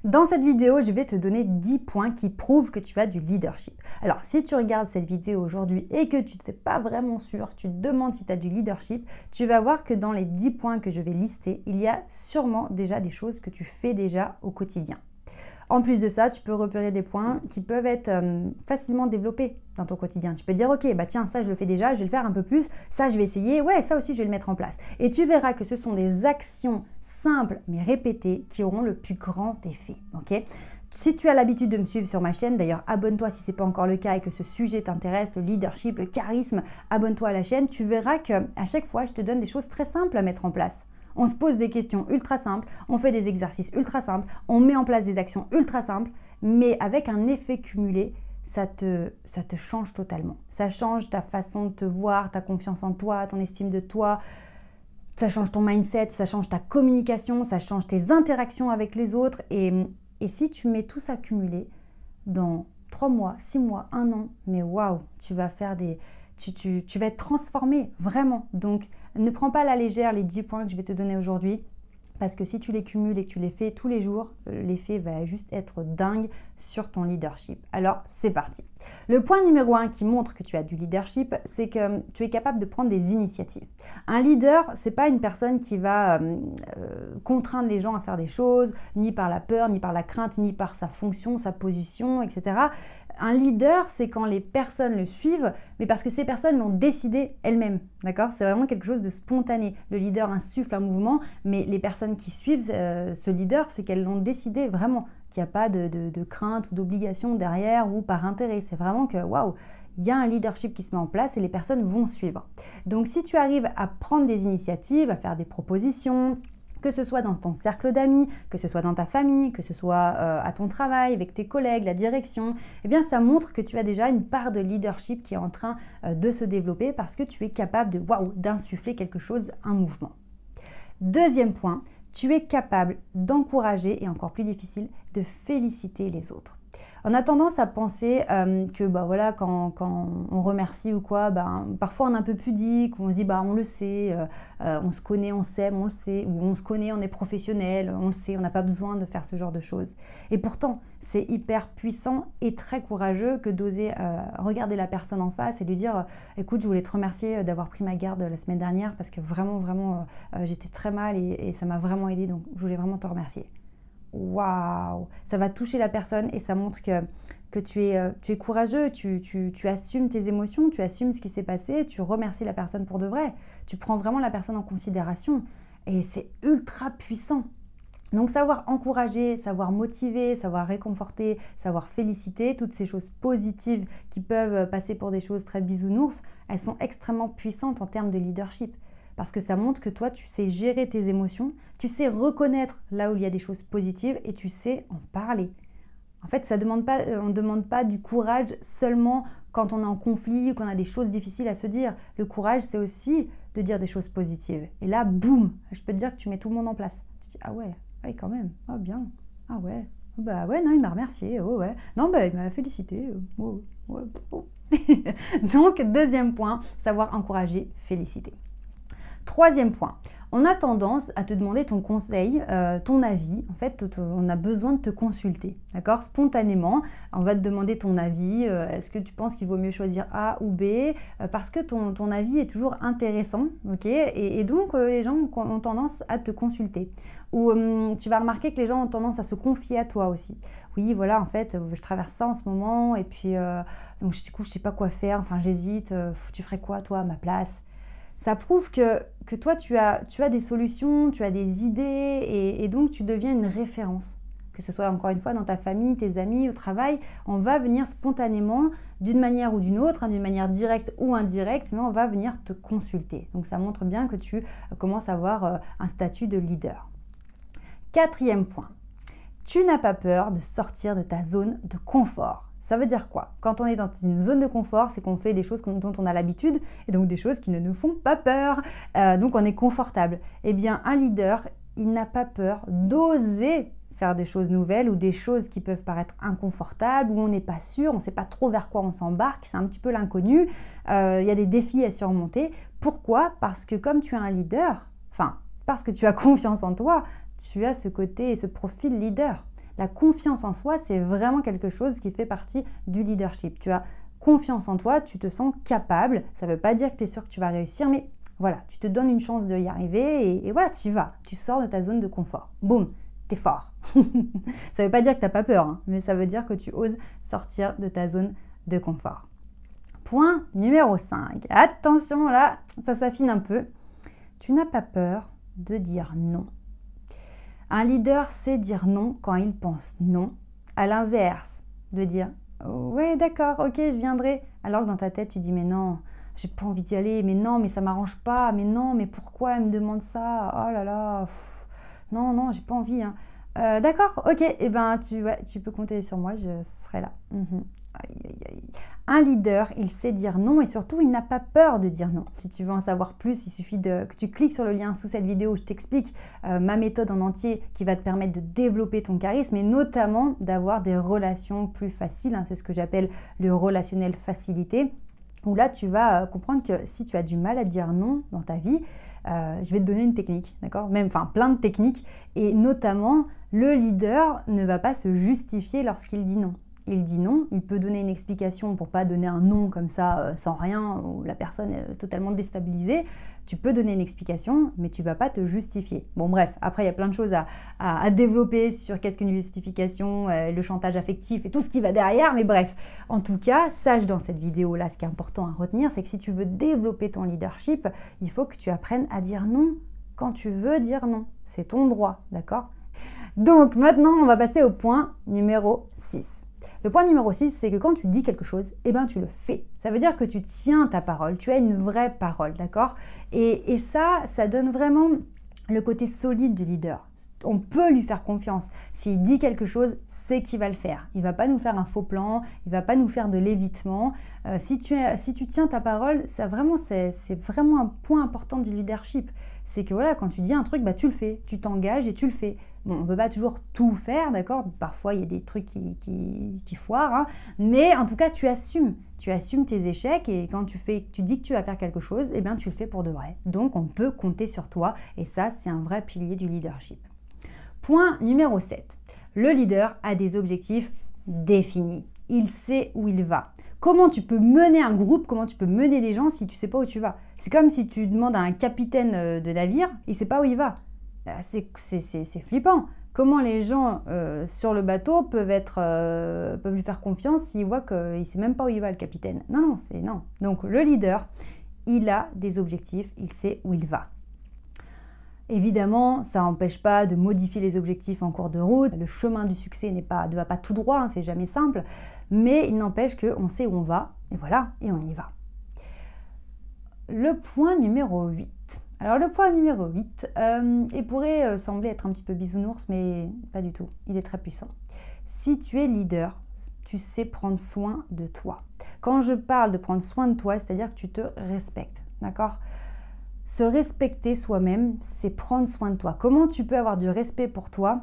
Dans cette vidéo, je vais te donner 10 points qui prouvent que tu as du leadership. Alors, si tu regardes cette vidéo aujourd'hui et que tu ne sais pas vraiment sûr, tu te demandes si tu as du leadership, tu vas voir que dans les 10 points que je vais lister, il y a sûrement déjà des choses que tu fais déjà au quotidien. En plus de ça, tu peux repérer des points qui peuvent être facilement développés dans ton quotidien. Tu peux dire, ok, bah tiens, ça je le fais déjà, je vais le faire un peu plus, ça je vais essayer, ouais, ça aussi je vais le mettre en place. Et tu verras que ce sont des actions simples mais répétées qui auront le plus grand effet, ok ? Si tu as l'habitude de me suivre sur ma chaîne, d'ailleurs abonne-toi si ce n'est pas encore le cas et que ce sujet t'intéresse, le leadership, le charisme, abonne-toi à la chaîne, tu verras qu'à chaque fois je te donne des choses très simples à mettre en place. On se pose des questions ultra simples, on fait des exercices ultra simples, on met en place des actions ultra simples, mais avec un effet cumulé, ça te change totalement. Ça change ta façon de te voir, ta confiance en toi, ton estime de toi, ça change ton mindset, ça change ta communication, ça change tes interactions avec les autres. Et si tu mets tout ça cumulé, dans 3 mois, 6 mois, 1 an, mais waouh, tu vas faire tu vas être transformé, vraiment. Donc, ne prends pas à la légère les 10 points que je vais te donner aujourd'hui, parce que si tu les cumules et que tu les fais tous les jours, l'effet va juste être dingue sur ton leadership. Alors, c'est parti. Le point numéro 1 qui montre que tu as du leadership, c'est que tu es capable de prendre des initiatives. Un leader, c'est pas une personne qui va contraindre les gens à faire des choses, ni par la peur, ni par la crainte, ni par sa fonction, sa position, etc. Un leader, c'est quand les personnes le suivent, mais parce que ces personnes l'ont décidé elles-mêmes, d'accord ? C'est vraiment quelque chose de spontané. Le leader insuffle un mouvement, mais les personnes qui suivent ce leader, c'est qu'elles l'ont décidé vraiment, qu'il n'y a pas de crainte ou d'obligation derrière ou par intérêt. C'est vraiment que, waouh, il y a un leadership qui se met en place et les personnes vont suivre. Donc, si tu arrives à prendre des initiatives, à faire des propositions, que ce soit dans ton cercle d'amis, que ce soit dans ta famille, que ce soit à ton travail, avec tes collègues, la direction, eh bien ça montre que tu as déjà une part de leadership qui est en train de se développer parce que tu es capable d'insuffler quelque chose, un mouvement. Deuxième point, tu es capable d'encourager, et encore plus difficile, de féliciter les autres. On a tendance à penser que voilà, quand on remercie ou quoi, parfois on est un peu pudique, on se dit on le sait, on se connaît, on s'aime, on le sait, ou on se connaît, on est professionnel, on le sait, on n'a pas besoin de faire ce genre de choses. Et pourtant, c'est hyper puissant et très courageux que d'oser regarder la personne en face et lui dire écoute, je voulais te remercier d'avoir pris ma garde la semaine dernière parce que vraiment, j'étais très mal et ça m'a vraiment aidé, donc je voulais vraiment te remercier. Waouh, ça va toucher la personne et ça montre que tu es courageux, tu assumes tes émotions, tu assumes ce qui s'est passé, tu remercies la personne pour de vrai, tu prends vraiment la personne en considération et c'est ultra puissant. Donc savoir encourager, savoir motiver, savoir réconforter, savoir féliciter, toutes ces choses positives qui peuvent passer pour des choses très bisounours, elles sont extrêmement puissantes en termes de leadership. Parce que ça montre que toi, tu sais gérer tes émotions, tu sais reconnaître là où il y a des choses positives et tu sais en parler. En fait, on ne demande pas du courage seulement quand on est en conflit ou qu'on a des choses difficiles à se dire. Le courage, c'est aussi de dire des choses positives. Et là, boum, je peux te dire que tu mets tout le monde en place. Tu dis, ah ouais, quand même, ah bien, ah ouais, bah ouais, non, il m'a remercié, oh ouais, non, il m'a félicité, oh. Donc, deuxième point, savoir encourager, féliciter. Troisième point, on a tendance à te demander ton conseil, ton avis. En fait, on a besoin de te consulter, d'accord ? Spontanément, on va te demander ton avis. Est-ce que tu penses qu'il vaut mieux choisir A ou B ? Parce que ton avis est toujours intéressant, ok ? Et donc, les gens ont tendance à te consulter. Ou tu vas remarquer que les gens ont tendance à se confier à toi aussi. Oui, voilà, en fait, je traverse ça en ce moment et puis, donc du coup, je ne sais pas quoi faire. Enfin, j'hésite. Tu ferais quoi, toi, à ma place ? Ça prouve que toi, tu as des solutions, tu as des idées et donc tu deviens une référence. Que ce soit encore une fois dans ta famille, tes amis, au travail, on va venir spontanément d'une manière ou d'une autre, d'une manière directe ou indirecte, mais on va venir te consulter. Donc ça montre bien que tu commences à avoir un statut de leader. Quatrième point, tu n'as pas peur de sortir de ta zone de confort. Ça veut dire quoi ? Quand on est dans une zone de confort, c'est qu'on fait des choses dont on a l'habitude et donc des choses qui ne nous font pas peur. Donc on est confortable. Eh bien, un leader, il n'a pas peur d'oser faire des choses nouvelles ou des choses qui peuvent paraître inconfortables, où on n'est pas sûr, on ne sait pas trop vers quoi on s'embarque, c'est un petit peu l'inconnu. Il y a des défis à surmonter. Pourquoi ? Parce que comme tu es un leader, parce que tu as confiance en toi, tu as ce côté et ce profil leader. La confiance en soi, c'est vraiment quelque chose qui fait partie du leadership. Tu as confiance en toi, tu te sens capable. Ça ne veut pas dire que tu es sûr que tu vas réussir, mais voilà, tu te donnes une chance de y arriver et voilà, tu y vas. Tu sors de ta zone de confort. Boum, t'es fort. Ça ne veut pas dire que tu n'as pas peur, hein, mais ça veut dire que tu oses sortir de ta zone de confort. Point numéro 5. Attention, là, ça s'affine un peu. Tu n'as pas peur de dire non. Un leader sait dire non quand il pense non. À l'inverse, de dire « ouais, d'accord, ok, je viendrai ». Alors que dans ta tête, tu dis « mais non, j'ai pas envie d'y aller, mais non, mais ça m'arrange pas, mais non, mais pourquoi elle me demande ça? Oh là là, non, non, j'ai pas envie. Hein. D'accord, ok, et ben tu peux compter sur moi, je serai là. Aïe, aïe, aïe. Un leader, il sait dire non et surtout, il n'a pas peur de dire non. Si tu veux en savoir plus, il suffit que tu cliques sur le lien sous cette vidéo où je t'explique ma méthode en entier qui va te permettre de développer ton charisme et notamment d'avoir des relations plus faciles. Hein, c'est ce que j'appelle le relationnel facilité. Où là, tu vas comprendre que si tu as du mal à dire non dans ta vie, je vais te donner une technique, d'accord? Même, enfin, plein de techniques. Et notamment, le leader ne va pas se justifier lorsqu'il dit non. Il dit non, il peut donner une explication pour pas donner un non comme ça sans rien, où la personne est totalement déstabilisée. Tu peux donner une explication, mais tu vas pas te justifier. Bon bref, après il y a plein de choses à développer sur qu'est-ce qu'une justification, le chantage affectif et tout ce qui va derrière, mais bref. En tout cas, sache dans cette vidéo-là, ce qui est important à retenir, c'est que si tu veux développer ton leadership, il faut que tu apprennes à dire non quand tu veux dire non. C'est ton droit, d'accord? Donc maintenant, on va passer au point numéro 6. Le point numéro 6, c'est que quand tu dis quelque chose, eh ben tu le fais. Ça veut dire que tu tiens ta parole, tu as une vraie parole, d'accord? Et ça donne vraiment le côté solide du leader. On peut lui faire confiance. S'il dit quelque chose, c'est qu'il va le faire. Il ne va pas nous faire un faux plan, il ne va pas nous faire de l'évitement. Si tu tiens ta parole, c'est vraiment un point important du leadership. C'est que voilà, quand tu dis un truc, bah, tu le fais, tu t'engages et tu le fais. Bon, on ne peut pas toujours tout faire, d'accord? Parfois, il y a des trucs qui foirent, hein, mais en tout cas, tu assumes tes échecs et quand tu dis que tu vas faire quelque chose, eh bien, tu le fais pour de vrai. Donc, on peut compter sur toi et ça, c'est un vrai pilier du leadership. Point numéro 7. Le leader a des objectifs définis. Il sait où il va. Comment tu peux mener un groupe, comment tu peux mener des gens si tu ne sais pas où tu vas? C'est comme si tu demandes à un capitaine de navire, il ne sait pas où il va. C'est flippant. Comment les gens sur le bateau peuvent lui faire confiance s'ils voient qu'il ne sait même pas où il va, le capitaine? Non, non. Donc le leader, il a des objectifs, il sait où il va. Évidemment, ça n'empêche pas de modifier les objectifs en cours de route. Le chemin du succès ne va pas tout droit, hein, c'est jamais simple. Mais il n'empêche qu'on sait où on va, et voilà, et on y va. Le point numéro 8. Alors le point numéro 8, il pourrait sembler être un petit peu bisounours, mais pas du tout, il est très puissant. Si tu es leader, tu sais prendre soin de toi. Quand je parle de prendre soin de toi, c'est-à-dire que tu te respectes, d'accord? Se respecter soi-même, c'est prendre soin de toi. Comment tu peux avoir du respect pour toi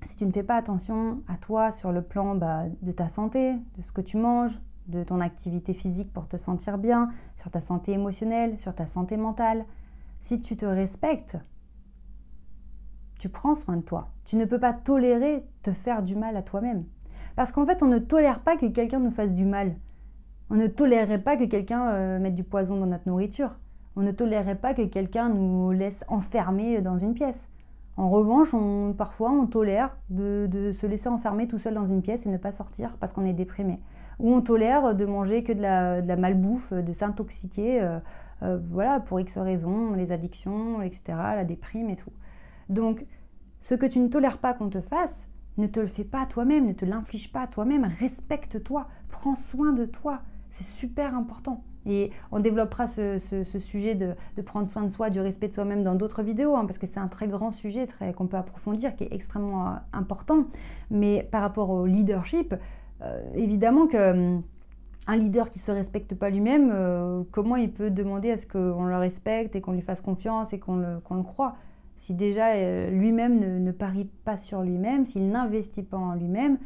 si tu ne fais pas attention à toi sur le plan de ta santé, de ce que tu manges, de ton activité physique pour te sentir bien, sur ta santé émotionnelle, sur ta santé mentale? Si tu te respectes, tu prends soin de toi. Tu ne peux pas tolérer te faire du mal à toi-même. Parce qu'en fait, on ne tolère pas que quelqu'un nous fasse du mal. On ne tolérerait pas que quelqu'un mette du poison dans notre nourriture. On ne tolérerait pas que quelqu'un nous laisse enfermer dans une pièce. En revanche, parfois, on tolère de se laisser enfermer tout seul dans une pièce et ne pas sortir parce qu'on est déprimé. Ou on tolère de manger que de la malbouffe, de s'intoxiquer, voilà, pour X raisons, les addictions, etc., la déprime et tout. Donc, ce que tu ne tolères pas qu'on te fasse, ne te le fais pas à toi-même, ne te l'inflige pas à toi-même, respecte-toi, prends soin de toi, c'est super important. Et on développera ce sujet de prendre soin de soi, du respect de soi-même dans d'autres vidéos, hein, parce que c'est un très grand sujet qu'on peut approfondir, qui est extrêmement important. Mais par rapport au leadership, évidemment que un leader qui ne se respecte pas lui-même, comment il peut demander à ce qu'on le respecte et qu'on lui fasse confiance et qu'on le croit? Si déjà lui-même ne parie pas sur lui-même, s'il n'investit pas en lui-même,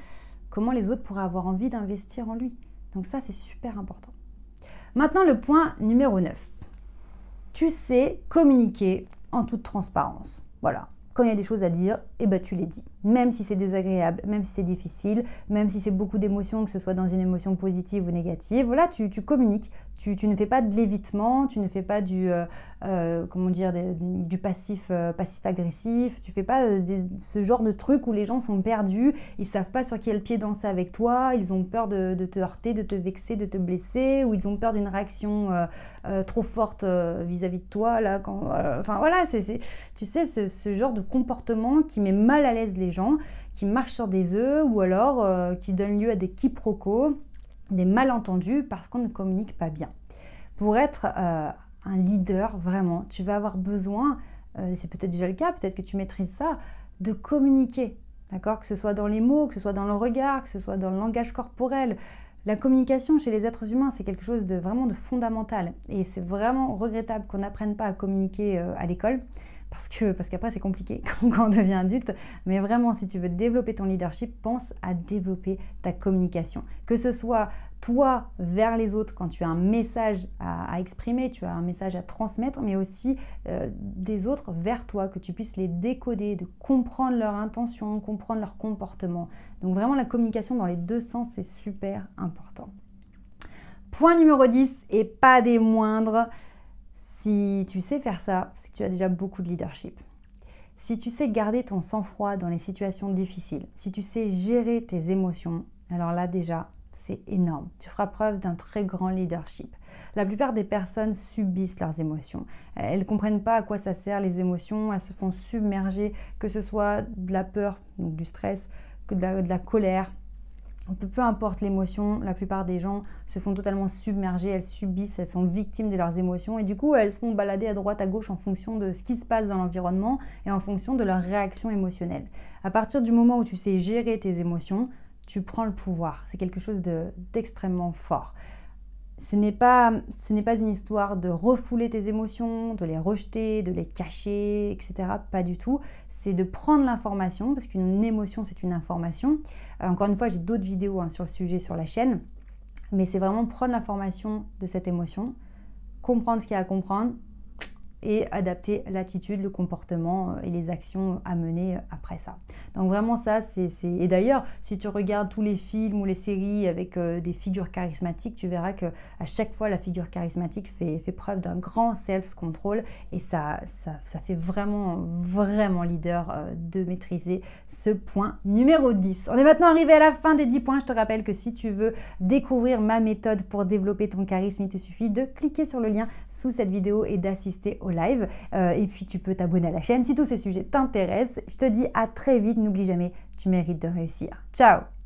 comment les autres pourraient avoir envie d'investir en lui? Donc ça, c'est super important. Maintenant, le point numéro 9. Tu sais communiquer en toute transparence. Voilà. Quand il y a des choses à dire, eh ben, tu les dis. même si c'est désagréable, même si c'est difficile, même si c'est beaucoup d'émotions, que ce soit dans une émotion positive ou négative. Voilà, tu communiques, tu ne fais pas de l'évitement, tu ne fais pas du passif-agressif, tu fais pas ce genre de truc où les gens sont perdus, ils savent pas sur quel pied danser avec toi, ils ont peur de te heurter, de te vexer, de te blesser, ou ils ont peur d'une réaction trop forte vis-à-vis de toi. Là, enfin voilà, tu sais, ce genre de comportement qui met mal à l'aise les gens, qui marchent sur des œufs, ou alors qui donne lieu à des quiproquos, des malentendus parce qu'on ne communique pas bien. Pour être un leader, vraiment, tu vas avoir besoin, c'est peut-être déjà le cas, peut-être que tu maîtrises ça, de communiquer, d'accord? Que ce soit dans les mots, que ce soit dans le regard, que ce soit dans le langage corporel. La communication chez les êtres humains, c'est quelque chose de vraiment de fondamental. Et c'est vraiment regrettable qu'on n'apprenne pas à communiquer à l'école, parce qu'après c'est compliqué quand on devient adulte. Mais vraiment, si tu veux développer ton leadership, pense à développer ta communication. Que ce soit toi vers les autres quand tu as un message à exprimer, tu as un message à transmettre, mais aussi des autres vers toi, que tu puisses les décoder, de comprendre leur intention, comprendre leur comportement. Donc vraiment la communication dans les deux sens, c'est super important. Point numéro 10, et pas des moindres, si tu sais faire ça, c'est que tu as déjà beaucoup de leadership. Si tu sais garder ton sang-froid dans les situations difficiles, si tu sais gérer tes émotions, alors là déjà, c'est énorme. Tu feras preuve d'un très grand leadership. La plupart des personnes subissent leurs émotions. Elles ne comprennent pas à quoi ça sert les émotions, elles se font submerger, que ce soit de la peur, donc du stress, que de la colère. Peu importe l'émotion, la plupart des gens se font totalement submerger, elles subissent, elles sont victimes de leurs émotions et du coup elles se font balader à droite à gauche en fonction de ce qui se passe dans l'environnement et en fonction de leur réaction émotionnelle. À partir du moment où tu sais gérer tes émotions, tu prends le pouvoir. C'est quelque chose d'extrêmement fort. Ce n'est pas une histoire de refouler tes émotions, de les rejeter, de les cacher, etc. Pas du tout. C'est de prendre l'information, parce qu'une émotion, c'est une information. Encore une fois, j'ai d'autres vidéos sur le sujet sur la chaîne, mais c'est vraiment prendre l'information de cette émotion, comprendre ce qu'il y a à comprendre et adapter l'attitude, le comportement et les actions à mener après ça. Donc vraiment ça, Et d'ailleurs, si tu regardes tous les films ou les séries avec des figures charismatiques, tu verras qu'à chaque fois, la figure charismatique fait preuve d'un grand self-control et ça fait vraiment leader de maîtriser ce point numéro 10. On est maintenant arrivé à la fin des 10 points. Je te rappelle que si tu veux découvrir ma méthode pour développer ton charisme, il te suffit de cliquer sur le lien sous cette vidéo et d'assister au live. Et puis tu peux t'abonner à la chaîne si tous ces sujets t'intéressent. Je te dis à très vite. N'oublie jamais, tu mérites de réussir. Ciao!